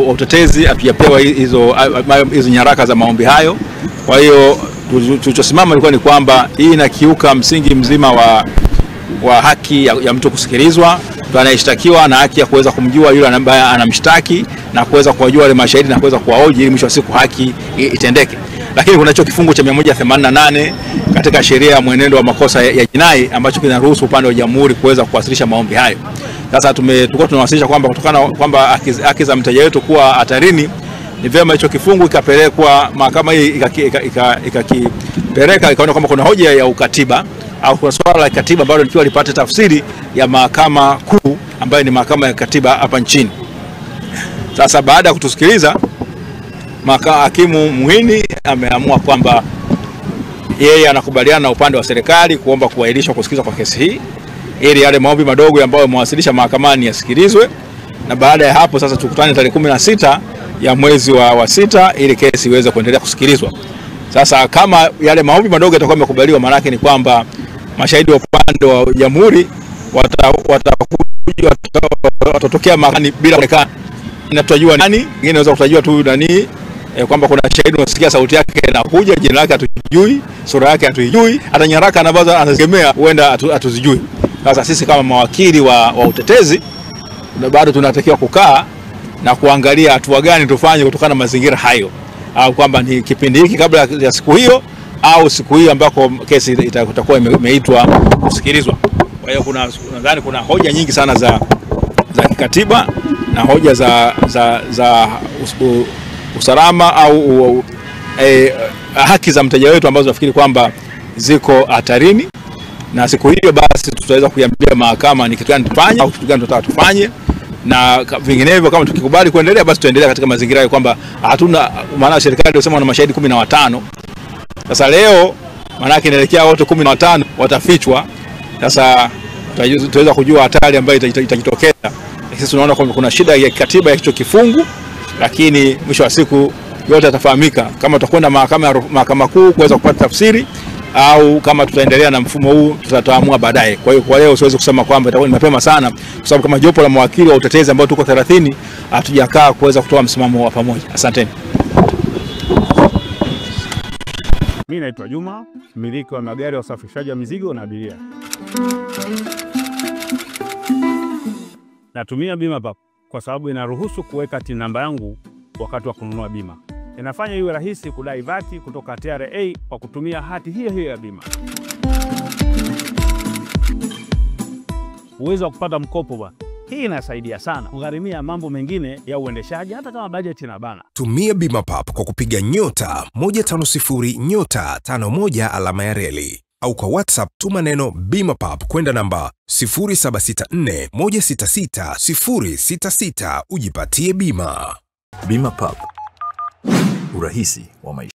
Utetezi hatujapewa hizo nyaraka za maombi hayo. Kwa hiyo tulichosimama ilikuwa ni kwamba hii inakiuka msingi mzima wa haki ya mtu kusikilizwa, anayeshtakiwa na haki ya kuweza kumjua yule ambaye anamshtaki na kuweza kuwajua wale mashahidi na kuweza kuwahoji ili mwisho wa siku haki itendeke. Lakini kuna hicho kifungu cha 188 katika sheria ya mwenendo wa makosa ya jinai ambacho kinaruhusu upande wa jamhuri kuweza kuwasilisha maombi hayo. Sasa tulikuwa tunawasilisha kwamba kutokana kwamba haki za mteja wetu kuwa hatarini, ni vyema hicho kifungu ikapelekwa mahakama hii ikakipeleka ikaona kwamba kuna hoja ya ukatiba au kuna swala la katiba ambalo likiwa lipate tafsiri ya mahakama kuu ambayo ni mahakama ya katiba hapa nchini. Sasa baada ya kutusikiliza, hakimu Muhini ameamua kwamba yeye anakubaliana na upande wa serikali kuomba kuahirishwa kusikilizwa kwa kesi hii ili yale maombi madogo ambayo yamewasilisha mahakamani yasikilizwe, na baada ya hapo sasa tukutane tarehe 16 ya mwezi wa sita ili kesi iweze kuendelea kusikilizwa. Sasa kama yale maombi madogo yatakuwa yamekubaliwa, maana yake ni kwamba mashahidi wa upande wa jamhuri watatokea mahakamani bila kuonekana, na tutajua nani, wengine wanaweza kutajua tu nani, kwamba kuna shahidi unasikia sauti yake inakuja, jina lake hatujui, sura yake hatujui, hata nyaraka anabaza anazigemea huenda hatuzijui. Sasa sisi kama mawakili wa utetezi bado tunatakiwa kukaa na kuangalia hatua gani tufanye kutokana na mazingira hayo, au kwamba ni kipindi hiki kabla ya siku hiyo au siku hiyo ambako kesi itakuwa imeitwa kusikilizwa. Kwa hiyo nadhani kuna hoja nyingi sana za kikatiba na hoja za usalama au haki za mteja wetu ambazo nafikiri kwamba ziko hatarini, na siku hiyo basi tutaweza kuiambia mahakama ni kitu gani tufanye au kitu gani tunataka tufanye, na vinginevyo kama tukikubali kuendelea basi tuendelea katika mazingira ya kwamba hatuna, maana serikali inasema wana mashahidi 15. Sasa leo maana yake inaelekea wote 15 watafichwa. Sasa tutaweza kujua hatari ambayo itajitokeza. Sisi tunaona kwamba kuna shida ya katiba ya hicho kifungu, lakini mwisho wa siku yote yatafahamika kama tutakwenda mahakama kuu kuweza kupata tafsiri au kama tutaendelea na mfumo huu tutaamua baadaye. Kwa hiyo kwa leo siwezi kusema kwamba itakuwa ni mapema sana, kwa sababu kama jopo la mawakili wa utetezi ambao tuko 30 hatujakaa kuweza kutoa msimamo wa pamoja. Asanteni. Mimi naitwa Juma, mmiliki wa magari ya usafirishaji wa mizigo na abiria. Natumia BimaPapp kwa sababu inaruhusu kuweka TIN namba yangu wakati wa kununua bima. Inafanya iwe rahisi kudai vati kutoka TRA kwa kutumia hati hiyo ya bima. Uwezo wa kupata mkopo bwana. Hii inasaidia sana kugharimia mambo mengine ya uendeshaji hata kama bajeti inabana. Tumia BimaPapp kwa kupiga *150*51 au kwa WhatsApp tuma neno BimaPapp kwenda namba 0764166066 ujipatie bima. BimaPapp, urahisi wa maisha.